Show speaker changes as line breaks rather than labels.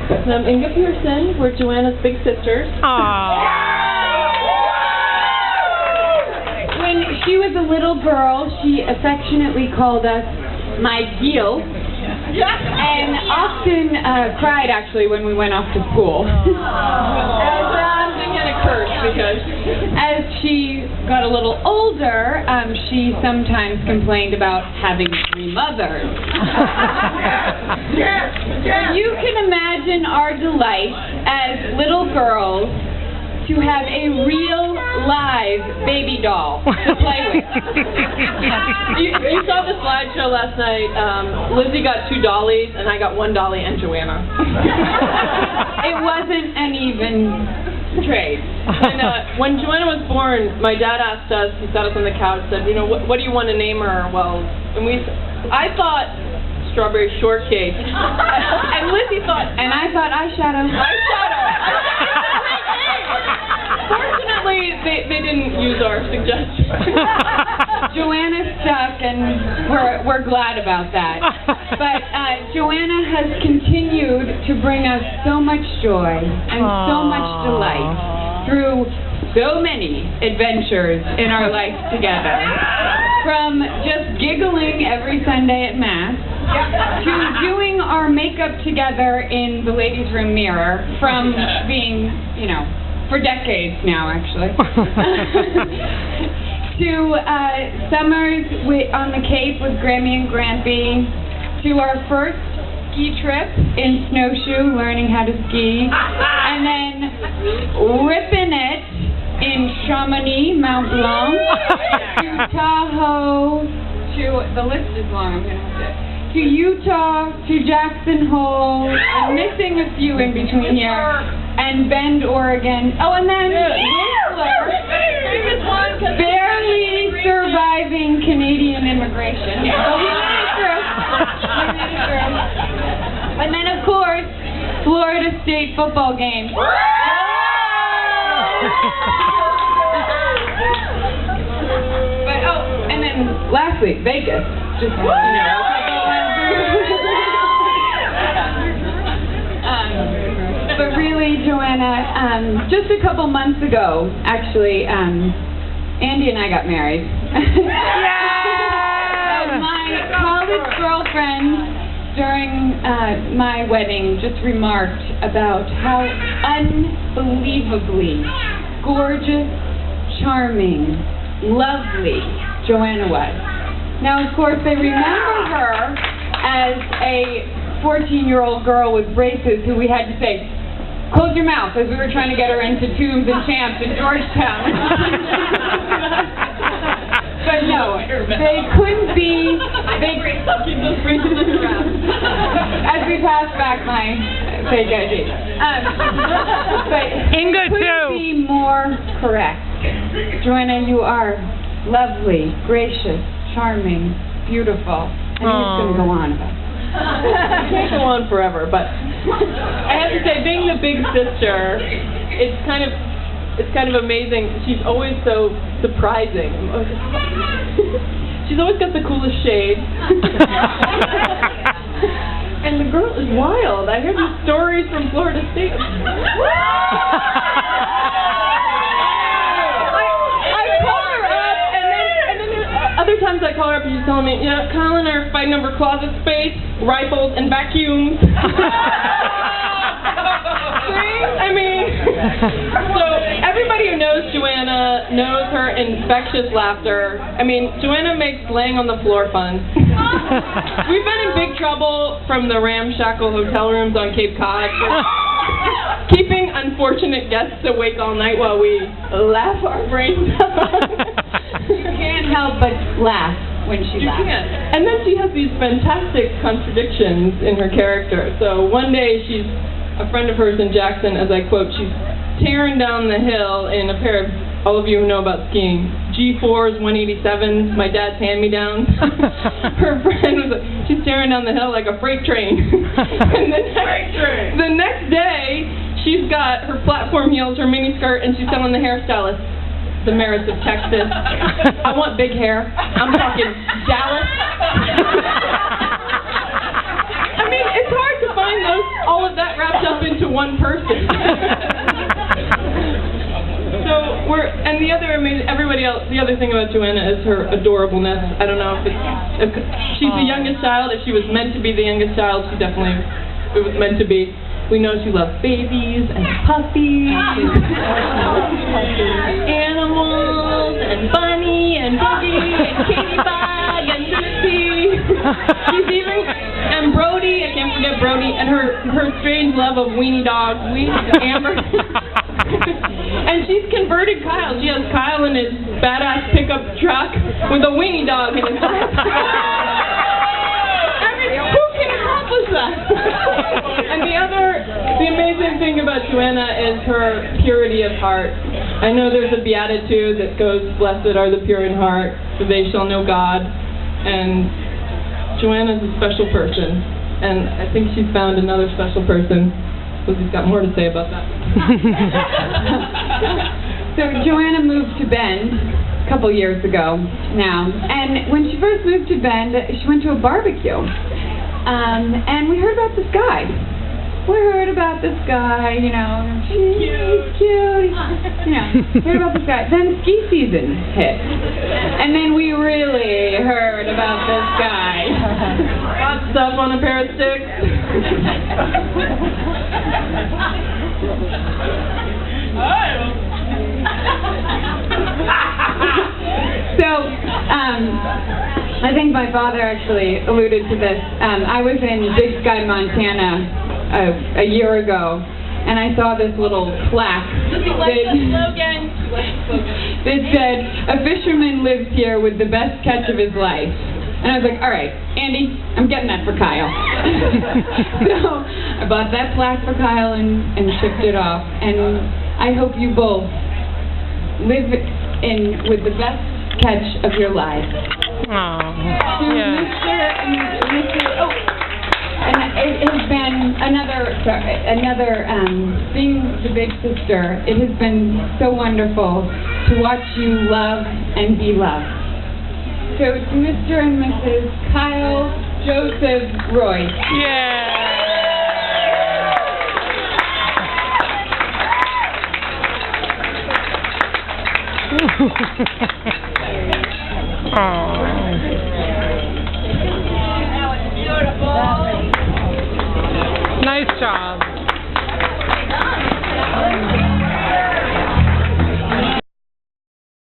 And I'm Inga Pierson. We're Joanna's big sisters.
Aww.
When she was a little girl, she affectionately called us my Gil, and often cried actually when we went off to school.
I'm thinking a curse because
As she got a little older, she sometimes complained about having 3 mothers. You can imagine our delight as little girls to have a real, live baby doll to play with.
you saw the slideshow last night. Lizzie got 2 dollies, and I got 1 dolly and Joanna.
It wasn't an even trade.
And when Joanna was born, my dad asked us, he sat us on the couch, said, what do you want to name her? Well, I thought strawberry shortcake. And Lizzie thought,
And I thought eyeshadow.
Fortunately, they didn't use our suggestion.
Joanna stuck, and we're glad about that. But Joanna has continued to bring us so much joy and so much delight through so many adventures in our life together. From just giggling every Sunday at Mass, to doing our makeup together in the ladies' room mirror, from being, for decades now, actually, to summers on the Cape with Grammy and Grampy, to our first ski trip in snowshoe, learning how to ski, and then ripping it in Chamonix, Mount Blanc, to Tahoe, the list is long, I'm going to have to Utah, to Jackson Hole, and missing a few in between here, and Bend, Oregon. Oh, and then Whistler, barely surviving Canadian immigration. So we made it through. And then, of course, Florida State football game. But, and then lastly, Vegas. Just, But really, Joanna, just a couple months ago, actually, Andy and I got married. My college girlfriend, during my wedding, just remarked about how unbelievably gorgeous, charming, lovely Joanna was. Now, of course, they remember her as a 14-year-old girl with braces who we had to say, "Close your mouth," as we were trying to get her into Tombs and Champs in Georgetown. But no, they couldn't be. As we pass back my fake ID. But
Inga
they couldn't be more correct. Joanna, you are lovely, gracious, charming, beautiful. And it's going to go on about that.
I can't go on forever, but I have to say, being the big sister, it's kind of amazing. She's always so surprising. She's always got the coolest shade. And the girl is wild. I hear these stories from Florida State. Other times I call her up and she's telling me, Kyle and I are fighting over closet space, rifles, and vacuums. So everybody who knows Joanna knows her infectious laughter. Joanna makes laying on the floor fun. We've been in big trouble from the ramshackle hotel rooms on Cape Cod for keeping unfortunate guests awake all night while we laugh our brains out.
You can't help but laugh when she laughs.
And then she has these fantastic contradictions in her character. So one day a friend of hers in Jackson, as I quote, she's tearing down the hill in a pair of, all of you who know about skiing, G4s, 187s, my dad's hand-me-downs. Her friend was she's tearing down the hill like a freight train. And the next day, she's got her platform heels, her mini skirt, and she's telling the hairstylist the merits of Texas. I want big hair. I'm talking Dallas. It's hard to find all of that wrapped up one person. And the other the other thing about Joanna is her adorableness. I don't know if she's the youngest child. If she was meant to be the youngest child, it was meant to be. We know she loves babies and puppies, animals, and Bunny, and Boogie, and Katie Bug, and Lucy. And Brody, I can't forget Brody, and her strange love of weenie dogs, Amber. And she's converted Kyle. She has Kyle in his badass pickup truck with a weenie dog in his lap. Who can accomplish that? And the amazing thing about Joanna is her purity of heart. I know there's a beatitude that goes, "Blessed are the pure in heart, for they shall know God." And Joanna's a special person, and I think she's found another special person. Lizzie's got more to say about that.
So Joanna moved to Bend a couple years ago now, and when she first moved to Bend, she went to a barbecue, and we heard about this guy. Heard about this guy, he's cute, heard about this guy. Then ski season hit, and then we really heard about this guy.
Hot stuff on a pair of sticks.
So, I think my father actually alluded to this. I was in Big Sky, Montana a year ago, and I saw this little plaque that said, "A fisherman lives here with the best catch of his life." And I was like, all right, Andy, I'm getting that for Kyle. So I bought that plaque for Kyle and shipped it off. And I hope you both live with the best catch of your lives.
Aww.
To Mr. and it has been another being the big sister, it has been so wonderful to watch you love and be loved. So to Mr. and Mrs. Kyle Joseph Royce.
Yeah. Nice job.